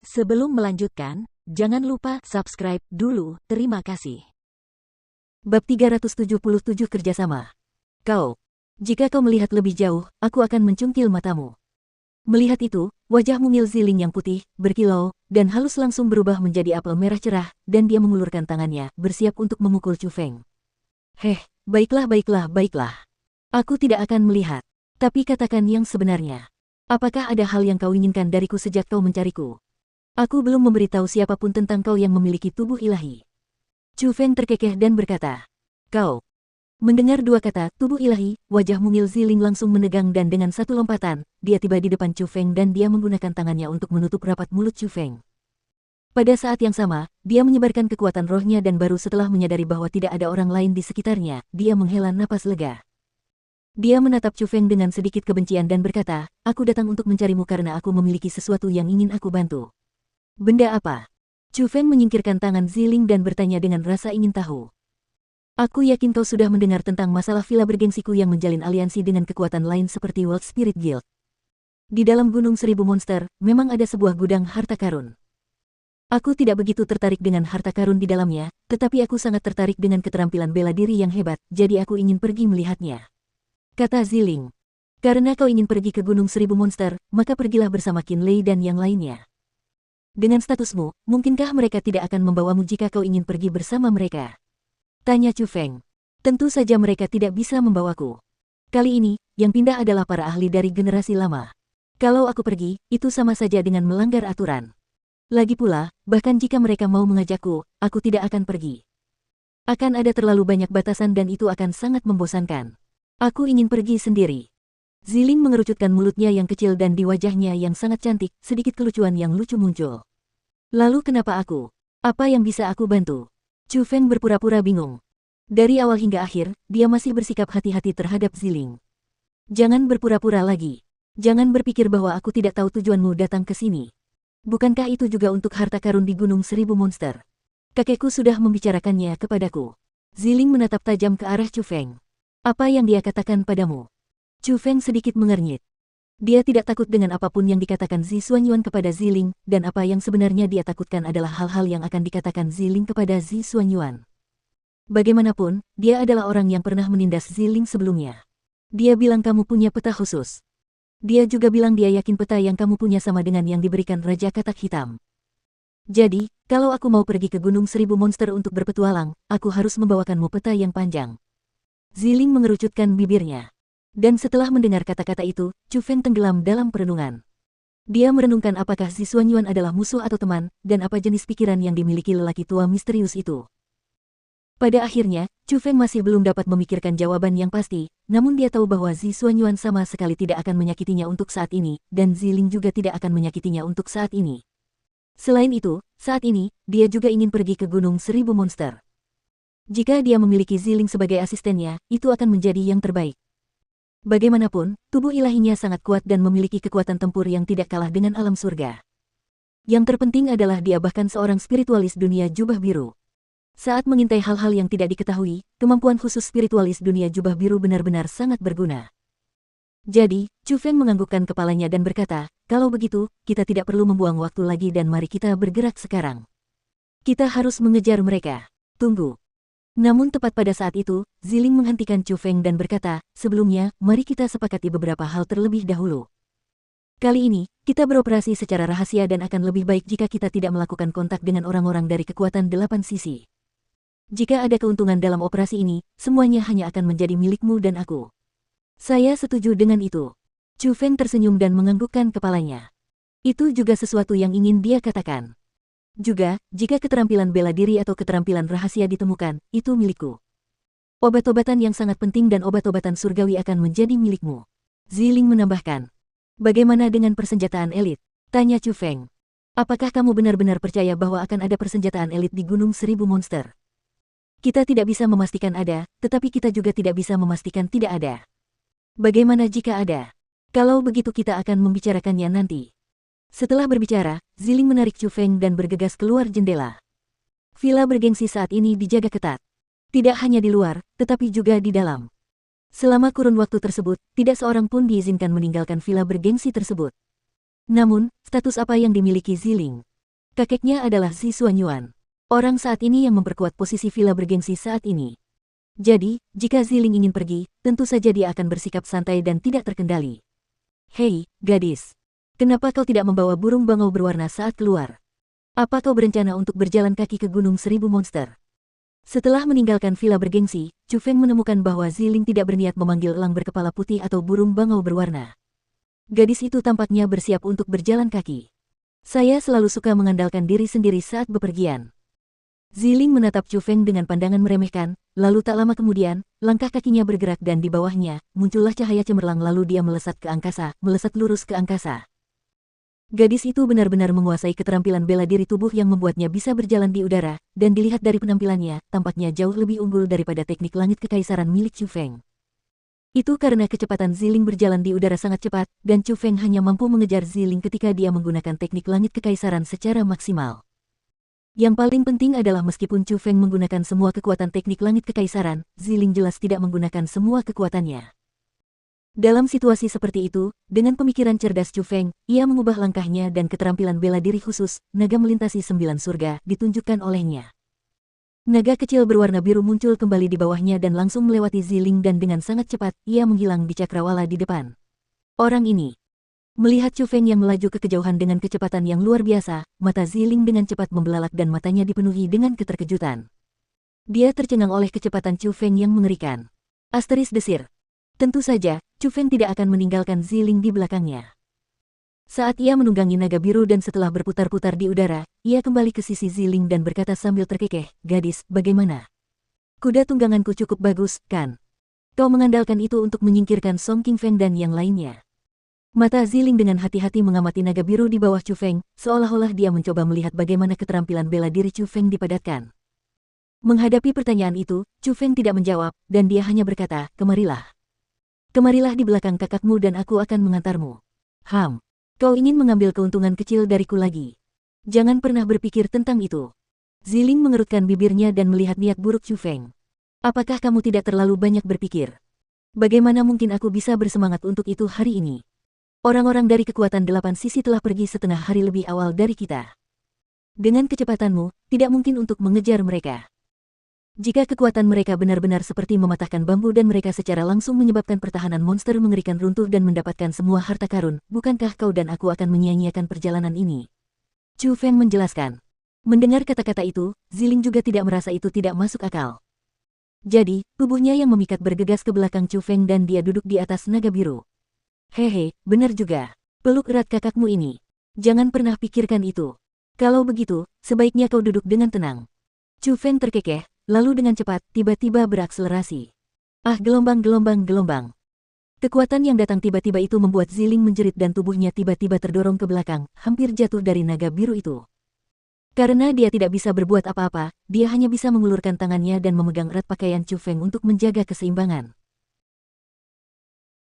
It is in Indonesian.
Sebelum melanjutkan, jangan lupa subscribe dulu, terima kasih. Bab 377 Kerjasama. Kau. Jika kau melihat lebih jauh, aku akan mencungkil matamu. Melihat itu, wajah mungil Ziling yang putih, berkilau, dan halus langsung berubah menjadi apel merah cerah, dan dia mengulurkan tangannya, bersiap untuk memukul Chu Feng. Baiklah. Aku tidak akan melihat. Tapi katakan yang sebenarnya. Apakah ada hal yang kau inginkan dariku sejak kau mencariku? Aku belum memberitahu siapapun tentang kau yang memiliki tubuh ilahi. Chu Feng terkekeh dan berkata, kau. Mendengar dua kata tubuh ilahi, wajah mungil Ziling langsung menegang dan dengan satu lompatan, dia tiba di depan Chu Feng dan dia menggunakan tangannya untuk menutup rapat mulut Chu Feng. Pada saat yang sama, dia menyebarkan kekuatan rohnya dan baru setelah menyadari bahwa tidak ada orang lain di sekitarnya, dia menghela napas lega. Dia menatap Chu Feng dengan sedikit kebencian dan berkata, aku datang untuk mencarimu karena aku memiliki sesuatu yang ingin aku bantu. Benda apa? Chu Feng menyingkirkan tangan Ziling dan bertanya dengan rasa ingin tahu. Aku yakin kau sudah mendengar tentang masalah villa bergengsiku yang menjalin aliansi dengan kekuatan lain seperti World Spirit Guild. Di dalam Gunung Seribu Monster, memang ada sebuah gudang harta karun. Aku tidak begitu tertarik dengan harta karun di dalamnya, tetapi aku sangat tertarik dengan keterampilan bela diri yang hebat, jadi aku ingin pergi melihatnya. Kata Ziling. Karena kau ingin pergi ke Gunung Seribu Monster, maka pergilah bersama Qin Lei dan yang lainnya. Dengan statusmu, mungkinkah mereka tidak akan membawamu jika kau ingin pergi bersama mereka? Tanya Chu Feng. Tentu saja mereka tidak bisa membawaku. Kali ini, yang pindah adalah para ahli dari generasi lama. Kalau aku pergi, itu sama saja dengan melanggar aturan. Lagi pula, bahkan jika mereka mau mengajakku, aku tidak akan pergi. Akan ada terlalu banyak batasan dan itu akan sangat membosankan. Aku ingin pergi sendiri. Ziling mengerucutkan mulutnya yang kecil dan di wajahnya yang sangat cantik, sedikit kelucuan yang lucu muncul. Lalu kenapa aku? Apa yang bisa aku bantu? Chu Feng berpura-pura bingung. Dari awal hingga akhir, dia masih bersikap hati-hati terhadap Ziling. Jangan berpura-pura lagi. Jangan berpikir bahwa aku tidak tahu tujuanmu datang ke sini. Bukankah itu juga untuk harta karun di Gunung Seribu Monster? Kakekku sudah membicarakannya kepadaku. Ziling menatap tajam ke arah Chu Feng. Apa yang dia katakan padamu? Chu Feng sedikit mengernyit. Dia tidak takut dengan apapun yang dikatakan Zi Xuanyuan kepada Ziling, dan apa yang sebenarnya dia takutkan adalah hal-hal yang akan dikatakan Ziling kepada Zi Xuanyuan. Bagaimanapun, dia adalah orang yang pernah menindas Ziling sebelumnya. Dia bilang kamu punya peta khusus. Dia juga bilang dia yakin peta yang kamu punya sama dengan yang diberikan Raja Katak Hitam. Jadi, kalau aku mau pergi ke Gunung Seribu Monster untuk berpetualang, aku harus membawakanmu peta yang panjang. Ziling mengerucutkan bibirnya. Dan setelah mendengar kata-kata itu, Chu Feng tenggelam dalam perenungan. Dia merenungkan apakah Zi Xuanyuan adalah musuh atau teman, dan apa jenis pikiran yang dimiliki lelaki tua misterius itu. Pada akhirnya, Chu Feng masih belum dapat memikirkan jawaban yang pasti, namun dia tahu bahwa Zi Xuanyuan sama sekali tidak akan menyakitinya untuk saat ini, dan Ziling juga tidak akan menyakitinya untuk saat ini. Selain itu, saat ini, dia juga ingin pergi ke Gunung Seribu Monster. Jika dia memiliki Ziling sebagai asistennya, itu akan menjadi yang terbaik. Bagaimanapun, tubuh ilahinya sangat kuat dan memiliki kekuatan tempur yang tidak kalah dengan alam surga. Yang terpenting adalah dia bahkan seorang spiritualis dunia jubah biru. Saat mengintai hal-hal yang tidak diketahui, kemampuan khusus spiritualis dunia jubah biru benar-benar sangat berguna. Jadi, Chu Feng menganggukkan kepalanya dan berkata, kalau begitu, kita tidak perlu membuang waktu lagi dan mari kita bergerak sekarang. Kita harus mengejar mereka. Tunggu. Namun tepat pada saat itu, Ziling menghentikan Chu Feng dan berkata, sebelumnya, mari kita sepakati beberapa hal terlebih dahulu. Kali ini, kita beroperasi secara rahasia dan akan lebih baik jika kita tidak melakukan kontak dengan orang-orang dari kekuatan 8 sisi. Jika ada keuntungan dalam operasi ini, semuanya hanya akan menjadi milikmu dan aku. Saya setuju dengan itu. Chu Feng tersenyum dan menganggukkan kepalanya. Itu juga sesuatu yang ingin dia katakan. Juga, jika keterampilan bela diri atau keterampilan rahasia ditemukan, itu milikku. Obat-obatan yang sangat penting dan obat-obatan surgawi akan menjadi milikmu. Ziling menambahkan. Bagaimana dengan persenjataan elit? Tanya Chu Feng. Apakah kamu benar-benar percaya bahwa akan ada persenjataan elit di Gunung Seribu Monster? Kita tidak bisa memastikan ada, tetapi kita juga tidak bisa memastikan tidak ada. Bagaimana jika ada? Kalau begitu kita akan membicarakannya nanti. Setelah berbicara, Ziling menarik Chu Feng dan bergegas keluar jendela. Villa bergengsi saat ini dijaga ketat. Tidak hanya di luar, tetapi juga di dalam. Selama kurun waktu tersebut, tidak seorang pun diizinkan meninggalkan villa bergengsi tersebut. Namun, status apa yang dimiliki Ziling? Kakeknya adalah Si Xuanyuan. Orang saat ini yang memperkuat posisi villa bergengsi saat ini. Jadi, jika Ziling ingin pergi, tentu saja dia akan bersikap santai dan tidak terkendali. Hei, gadis. Kenapa kau tidak membawa burung bangau berwarna saat keluar? Apa kau berencana untuk berjalan kaki ke Gunung Seribu Monster? Setelah meninggalkan villa bergengsi, Chu Feng menemukan bahwa Ziling tidak berniat memanggil elang berkepala putih atau burung bangau berwarna. Gadis itu tampaknya bersiap untuk berjalan kaki. Saya selalu suka mengandalkan diri sendiri saat bepergian. Ziling menatap Chu Feng dengan pandangan meremehkan, lalu tak lama kemudian, langkah kakinya bergerak dan di bawahnya, muncullah cahaya cemerlang lalu dia melesat ke angkasa, melesat lurus ke angkasa. Gadis itu benar-benar menguasai keterampilan bela diri tubuh yang membuatnya bisa berjalan di udara, dan dilihat dari penampilannya, tampaknya jauh lebih unggul daripada teknik langit kekaisaran milik Chu Feng. Itu karena kecepatan Ziling berjalan di udara sangat cepat, dan Chu Feng hanya mampu mengejar Ziling ketika dia menggunakan teknik langit kekaisaran secara maksimal. Yang paling penting adalah meskipun Chu Feng menggunakan semua kekuatan teknik langit kekaisaran, Ziling jelas tidak menggunakan semua kekuatannya. Dalam situasi seperti itu, dengan pemikiran cerdas Chu Feng, ia mengubah langkahnya dan keterampilan bela diri khusus, naga melintasi 9 surga, ditunjukkan olehnya. Naga kecil berwarna biru muncul kembali di bawahnya dan langsung melewati Ziling dan dengan sangat cepat, ia menghilang di cakrawala di depan. Orang ini. Melihat Chu Feng yang melaju ke kejauhan dengan kecepatan yang luar biasa, mata Ziling dengan cepat membelalak dan matanya dipenuhi dengan keterkejutan. Dia tercengang oleh kecepatan Chu Feng yang mengerikan. Asteris desir. Tentu saja, Chu Feng tidak akan meninggalkan Ziling di belakangnya. Saat ia menunggangi naga biru dan setelah berputar-putar di udara, ia kembali ke sisi Ziling dan berkata sambil terkekeh, "Gadis, bagaimana? Kuda tungganganku cukup bagus, kan? Kau mengandalkan itu untuk menyingkirkan Song Qingfeng dan yang lainnya." Mata Ziling dengan hati-hati mengamati naga biru di bawah Chu Feng, seolah-olah dia mencoba melihat bagaimana keterampilan bela diri Chu Feng dipadatkan. Menghadapi pertanyaan itu, Chu Feng tidak menjawab, dan dia hanya berkata, "Kemarilah. Kemarilah di belakang kakakmu dan aku akan mengantarmu." Kau ingin mengambil keuntungan kecil dariku lagi. Jangan pernah berpikir tentang itu. Ziling mengerutkan bibirnya dan melihat niat buruk Chu Feng. Apakah kamu tidak terlalu banyak berpikir? Bagaimana mungkin aku bisa bersemangat untuk itu hari ini? Orang-orang dari kekuatan 8 sisi telah pergi setengah hari lebih awal dari kita. Dengan kecepatanmu, tidak mungkin untuk mengejar mereka. Jika kekuatan mereka benar-benar seperti mematahkan bambu dan mereka secara langsung menyebabkan pertahanan monster mengerikan runtuh dan mendapatkan semua harta karun, bukankah kau dan aku akan menyia-nyiakan perjalanan ini? Chu Feng menjelaskan. Mendengar kata-kata itu, Ziling juga tidak merasa itu tidak masuk akal. Jadi, tubuhnya yang memikat bergegas ke belakang Chu Feng dan dia duduk di atas naga biru. Hehe, benar juga. Peluk erat kakakmu ini. Jangan pernah pikirkan itu. Kalau begitu, sebaiknya kau duduk dengan tenang. Chu Feng terkekeh, lalu dengan cepat, tiba-tiba berakselerasi. Gelombang. Kekuatan yang datang tiba-tiba itu membuat Ziling menjerit dan tubuhnya tiba-tiba terdorong ke belakang, hampir jatuh dari naga biru itu. Karena dia tidak bisa berbuat apa-apa, dia hanya bisa mengulurkan tangannya dan memegang erat pakaian Chu Feng untuk menjaga keseimbangan.